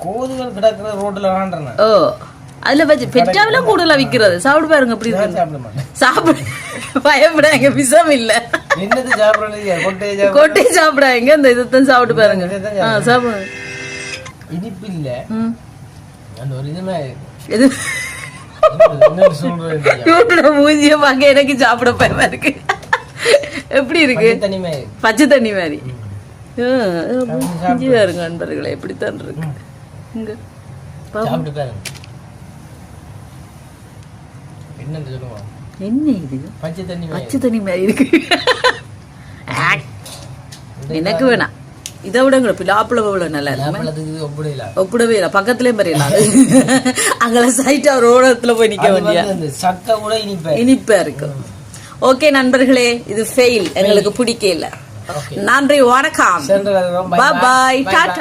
கோதுகள் கிடக்குற ரோட்ல வாண்டறேன். ஓ அதுல வச்சு பெட்டாவெல்லாம் கூடல விக்கிறது. சாப்பிடு பாருங்க எப்படி இருக்கு. சாப்பிட பயப்படாங்க, விஷம் இல்ல. என்னது சாப்பிடுறது? கொட்டை சாப்பிடாங்க. இந்த இதுதான் சாப்பிட்டு பாருங்க. சாப்பிடுங்க. இனிப்பு இல்ல, அந்த ஒரு இதுமே எது மூஞ்சிய பாக்க எனக்கு சாப்பிட பயமா இருக்கு. எப்படி இருக்கு? பச்சை தண்ணி மாதிரி பாருங்க நண்பர்களே, எப்படித்தான் இருக்கு. இங்க என்ன இது? பச்சை தண்ணி மாதிரி இருக்கு. எனக்கு வேணாம். இதை விட பிலாப்புல நல்லா இருக்கு. ஒப்பிடவே இல்லை, பக்கத்துலயும் பரியலாம். அங்கே சைட்டா ரோடத்துல போய் நிக்க வேண்டிய சட்டை கூட இனிப்பா இருக்கு. ஓகே நண்பர்களே, இது ஃபெயில், எங்களுக்கு பிடிக்கல. நன்றி, வணக்கம், பாய், டாடா.